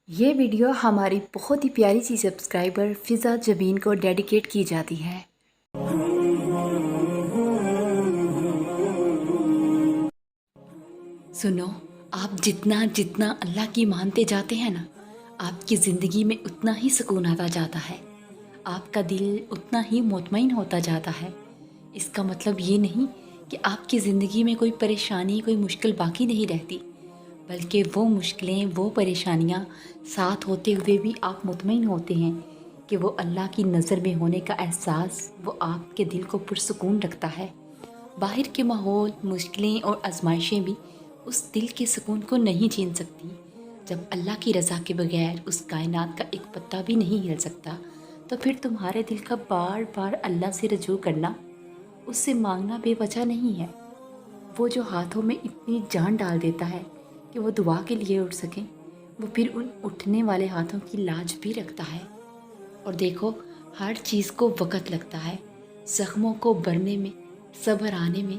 یہ ویڈیو ہماری بہت ہی پیاری سی سبسکرائبر فضا جبین کو ڈیڈیکیٹ کی جاتی ہے۔ سنو، آپ جتنا جتنا اللہ کی مانتے جاتے ہیں نا، آپ کی زندگی میں اتنا ہی سکون آتا جاتا ہے، آپ کا دل اتنا ہی مطمئن ہوتا جاتا ہے۔ اس کا مطلب یہ نہیں کہ آپ کی زندگی میں کوئی پریشانی، کوئی مشکل باقی نہیں رہتی، بلکہ وہ مشکلیں، وہ پریشانیاں ساتھ ہوتے ہوئے بھی آپ مطمئن ہوتے ہیں کہ وہ اللہ کی نظر میں ہونے کا احساس وہ آپ کے دل کو پرسکون رکھتا ہے۔ باہر کے ماحول، مشکلیں اور آزمائشیں بھی اس دل کے سکون کو نہیں چھین سکتی۔ جب اللہ کی رضا کے بغیر اس کائنات کا ایک پتا بھی نہیں ہل سکتا، تو پھر تمہارے دل کا بار بار اللہ سے رجوع کرنا، اس سے مانگنا بے وجہ نہیں ہے۔ وہ جو ہاتھوں میں اتنی جان ڈال دیتا ہے کہ وہ دعا کے لیے اٹھ سکیں، وہ پھر ان اٹھنے والے ہاتھوں کی لاج بھی رکھتا ہے۔ اور دیکھو، ہر چیز کو وقت لگتا ہے، زخموں کو بھرنے میں، صبر آنے میں،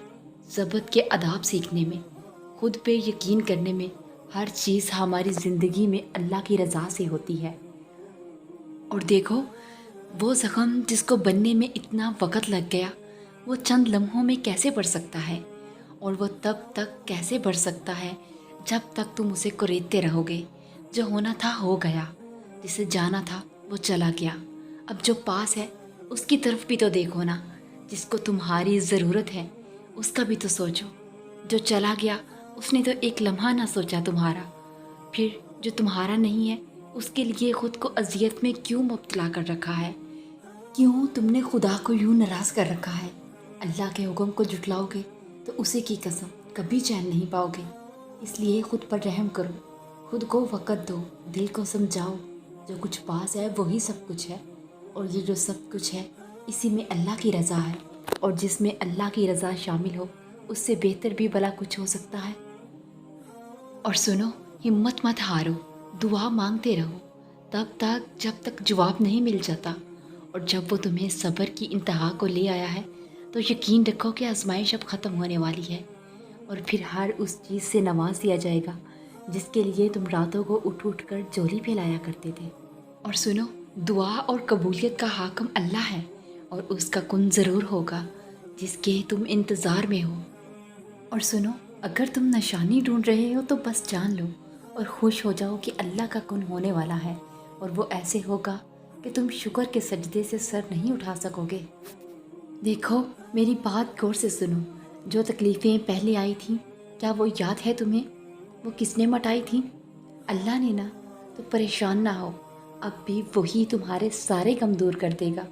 ضبط کے آداب سیکھنے میں، خود پہ یقین کرنے میں۔ ہر چیز ہماری زندگی میں اللہ کی رضا سے ہوتی ہے۔ اور دیکھو، وہ زخم جس کو بننے میں اتنا وقت لگ گیا، وہ چند لمحوں میں کیسے بڑھ سکتا ہے، اور وہ تب تک کیسے بڑھ سکتا ہے جب تک تم اسے کوریدتے رہو گے۔ جو ہونا تھا ہو گیا، جسے جانا تھا وہ چلا گیا۔ اب جو پاس ہے اس کی طرف بھی تو دیکھو نا، جس کو تمہاری ضرورت ہے اس کا بھی تو سوچو۔ جو چلا گیا اس نے تو ایک لمحہ نہ سوچا تمہارا، پھر جو تمہارا نہیں ہے اس کے لیے خود کو اذیت میں کیوں مبتلا کر رکھا ہے؟ کیوں تم نے خدا کو یوں ناراض کر رکھا ہے؟ اللہ کے حکم کو جھٹلاؤ گے تو اسی کی قسم کبھی چین نہیں پاؤ گے۔ اس لیے خود پر رحم کرو، خود کو وقت دو، دل کو سمجھاؤ، جو کچھ پاس ہے وہی سب کچھ ہے، اور یہ جو سب کچھ ہے اسی میں اللہ کی رضا ہے، اور جس میں اللہ کی رضا شامل ہو اس سے بہتر بھی بھلا کچھ ہو سکتا ہے؟ اور سنو، ہمت مت ہارو، دعا مانگتے رہو تب تک جب تک جواب نہیں مل جاتا، اور جب وہ تمہیں صبر کی انتہا کو لے آیا ہے تو یقین رکھو کہ آزمائش اب ختم ہونے والی ہے، اور پھر ہر اس چیز سے نواز دیا جائے گا جس کے لیے تم راتوں کو اٹھ اٹھ کر جولی پھیلایا کرتے تھے۔ اور سنو، دعا اور قبولیت کا حاکم اللہ ہے، اور اس کا کن ضرور ہوگا جس کے تم انتظار میں ہو۔ اور سنو، اگر تم نشانی ڈھونڈ رہے ہو تو بس جان لو اور خوش ہو جاؤ کہ اللہ کا کن ہونے والا ہے، اور وہ ایسے ہوگا کہ تم شکر کے سجدے سے سر نہیں اٹھا سکو گے۔ دیکھو، میری بات غور سے سنو، جو تکلیفیں پہلے آئی تھیں کیا وہ یاد ہے تمہیں؟ وہ کس نے مٹائی تھیں؟ اللہ نے نا۔ تو پریشان نہ ہو، اب بھی وہی تمہارے سارے غم دور کر دے گا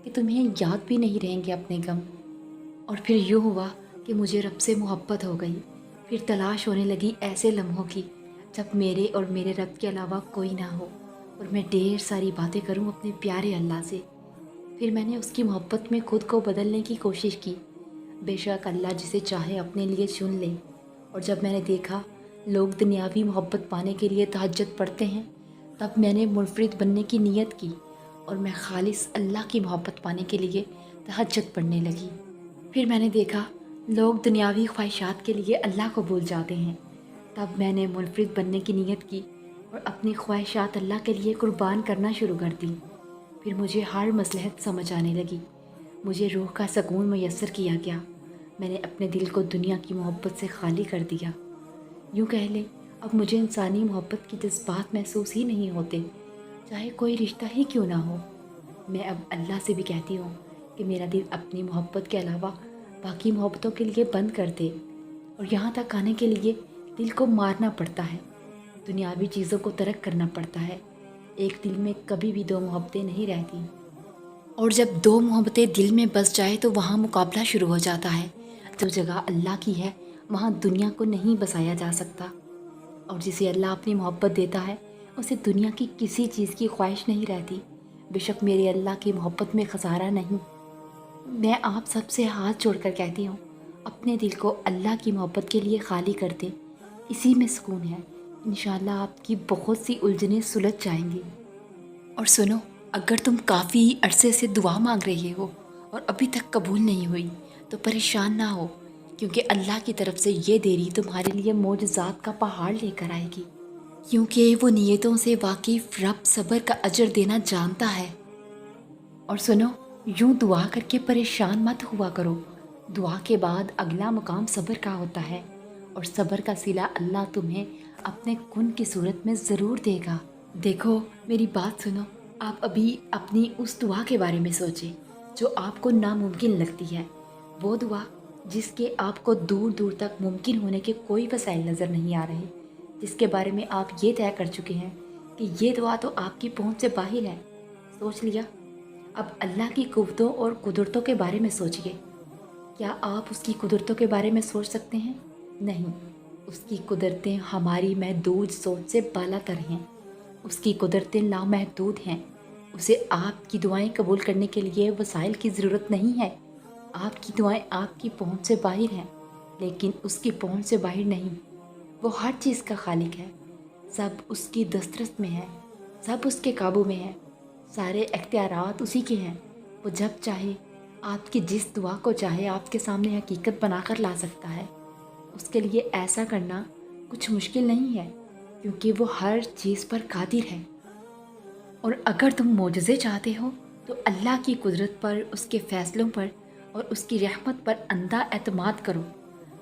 کہ تمہیں یاد بھی نہیں رہیں گے اپنے غم۔ اور پھر یوں ہوا کہ مجھے رب سے محبت ہو گئی، پھر تلاش ہونے لگی ایسے لمحوں کی جب میرے اور میرے رب کے علاوہ کوئی نہ ہو، اور میں ڈھیر ساری باتیں کروں اپنے پیارے اللہ سے۔ پھر میں نے اس کی محبت میں خود کو بدلنے کی کوشش کی۔ بے شک اللہ جسے چاہے اپنے لیے چن لے، اور جب میں نے دیکھا لوگ دنیاوی محبت پانے کے لیے تہجد پڑھتے ہیں، تب میں نے منفرد بننے کی نیت کی، اور میں خالص اللہ کی محبت پانے کے لیے تہجد پڑھنے لگی۔ پھر میں نے دیکھا لوگ دنیاوی خواہشات کے لیے اللہ کو بھول جاتے ہیں، تب میں نے منفرد بننے کی نیت کی اور اپنی خواہشات اللہ کے لیے قربان کرنا شروع کر دی۔ پھر مجھے ہر مصلحت سمجھ آنے لگی، مجھے روح کا سکون میسر کیا گیا، میں نے اپنے دل کو دنیا کی محبت سے خالی کر دیا۔ یوں کہہ لیں، اب مجھے انسانی محبت کی جذبات محسوس ہی نہیں ہوتے، چاہے کوئی رشتہ ہی کیوں نہ ہو۔ میں اب اللہ سے بھی کہتی ہوں کہ میرا دل اپنی محبت کے علاوہ باقی محبتوں کے لیے بند کر دے، اور یہاں تک آنے کے لیے دل کو مارنا پڑتا ہے، دنیاوی چیزوں کو ترک کرنا پڑتا ہے۔ ایک دل میں کبھی بھی دو محبتیں نہیں رہتی، اور جب دو محبتیں دل میں بس جائے تو وہاں مقابلہ شروع ہو جاتا ہے۔ جو جگہ اللہ کی ہے وہاں دنیا کو نہیں بسایا جا سکتا، اور جسے اللہ اپنی محبت دیتا ہے اسے دنیا کی کسی چیز کی خواہش نہیں رہتی۔ بے شک میرے اللہ کی محبت میں خسارہ نہیں۔ میں آپ سب سے ہاتھ جوڑ کر کہتی ہوں، اپنے دل کو اللہ کی محبت کے لیے خالی کر دیں، اسی میں سکون ہے۔ انشاءاللہ آپ کی بہت سی الجھنیں سلجھ جائیں گی۔ اور سنو، اگر تم کافی عرصے سے دعا مانگ رہے ہو اور ابھی تک قبول نہیں ہوئی تو پریشان نہ ہو، کیونکہ اللہ کی طرف سے یہ دیری تمہارے لیے معجزات کا پہاڑ لے کر آئے گی۔ کیونکہ وہ نیتوں سے واقف رب صبر کا اجر دینا جانتا ہے۔ اور سنو، یوں دعا کر کے پریشان مت ہوا کرو۔ دعا کے بعد اگلا مقام صبر کا ہوتا ہے، اور صبر کا صلہ اللہ تمہیں اپنے کن کی صورت میں ضرور دے گا۔ دیکھو میری بات سنو، آپ ابھی اپنی اس دعا کے بارے میں سوچیں جو آپ کو ناممکن لگتی ہے، وہ دعا جس کے آپ کو دور دور تک ممکن ہونے کے کوئی وسائل نظر نہیں آ رہے، جس کے بارے میں آپ یہ طے کر چکے ہیں کہ یہ دعا تو آپ کی پہنچ سے باہر ہے۔ سوچ لیا؟ اب اللہ کی قوتوں اور قدرتوں کے بارے میں سوچئے۔ کیا آپ اس کی قدرتوں کے بارے میں سوچ سکتے ہیں؟ نہیں، اس کی قدرتیں ہماری محدود سوچ سے بالا تر ہیں۔ اس کی قدرتیں لامحدود ہیں۔ اسے آپ کی دعائیں قبول کرنے کے لیے وسائل کی ضرورت نہیں ہے۔ آپ کی دعائیں آپ کی پہنچ سے باہر ہیں، لیکن اس کی پہنچ سے باہر نہیں۔ وہ ہر چیز کا خالق ہے، سب اس کی دسترس میں ہے، سب اس کے قابو میں ہے، سارے اختیارات اسی کے ہیں۔ وہ جب چاہے آپ کی جس دعا کو چاہے آپ کے سامنے حقیقت بنا کر لا سکتا ہے۔ اس کے لیے ایسا کرنا کچھ مشکل نہیں ہے، کیونکہ وہ ہر چیز پر قادر ہے۔ اور اگر تم معجزے چاہتے ہو تو اللہ کی قدرت پر، اس کے فیصلوں پر اور اس کی رحمت پر اندھا اعتماد کرو،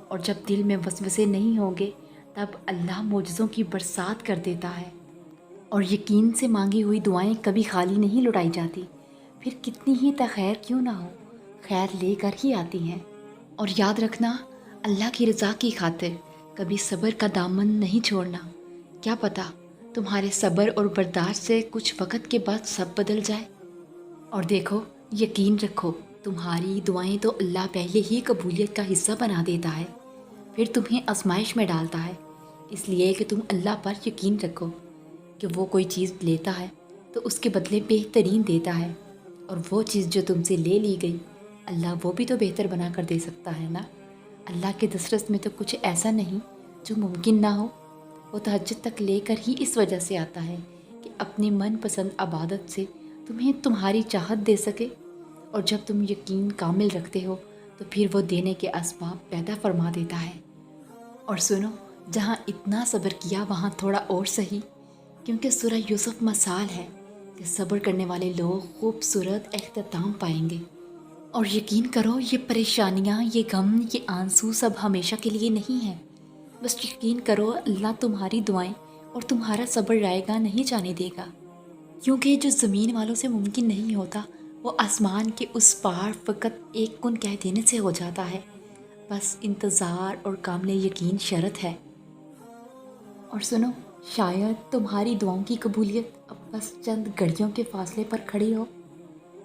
اور جب دل میں وسوسے نہیں ہوں گے تب اللہ معجزوں کی برسات کر دیتا ہے۔ اور یقین سے مانگی ہوئی دعائیں کبھی خالی نہیں لوٹائی جاتی، پھر کتنی ہی تخیر کیوں نہ ہو، خیر لے کر ہی آتی ہیں۔ اور یاد رکھنا، اللہ کی رضا کی خاطر کبھی صبر کا دامن نہیں چھوڑنا۔ کیا پتہ تمہارے صبر اور برداشت سے کچھ وقت کے بعد سب بدل جائے۔ اور دیکھو، یقین رکھو، تمہاری دعائیں تو اللہ پہلے ہی قبولیت کا حصہ بنا دیتا ہے، پھر تمہیں آزمائش میں ڈالتا ہے، اس لیے کہ تم اللہ پر یقین رکھو کہ وہ کوئی چیز لیتا ہے تو اس کے بدلے بہترین دیتا ہے، اور وہ چیز جو تم سے لے لی گئی اللہ وہ بھی تو بہتر بنا کر دے سکتا ہے نا۔ اللہ کے دسترس میں تو کچھ ایسا نہیں جو ممکن نہ ہو۔ وہ تہجد تک لے کر ہی اس وجہ سے آتا ہے کہ اپنی من پسند عبادت سے تمہیں تمہاری چاہت دے سکے، اور جب تم یقین کامل رکھتے ہو تو پھر وہ دینے کے اسباب پیدا فرما دیتا ہے۔ اور سنو، جہاں اتنا صبر کیا وہاں تھوڑا اور سہی، کیونکہ سورہ یوسف مثال ہے کہ صبر کرنے والے لوگ خوبصورت اختتام پائیں گے۔ اور یقین کرو، یہ پریشانیاں، یہ غم، یہ آنسو سب ہمیشہ کے لیے نہیں ہیں۔ بس یقین کرو، اللہ تمہاری دعائیں اور تمہارا صبر رائے گا نہیں جانے دے گا، کیونکہ جو زمین والوں سے ممکن نہیں ہوتا وہ آسمان کے اس پار فقط ایک کن کہہ دینے سے ہو جاتا ہے۔ بس انتظار اور کامل یقین شرط ہے۔ اور سنو، شاید تمہاری دعاؤں کی قبولیت اب بس چند گھڑیوں کے فاصلے پر کھڑی ہو۔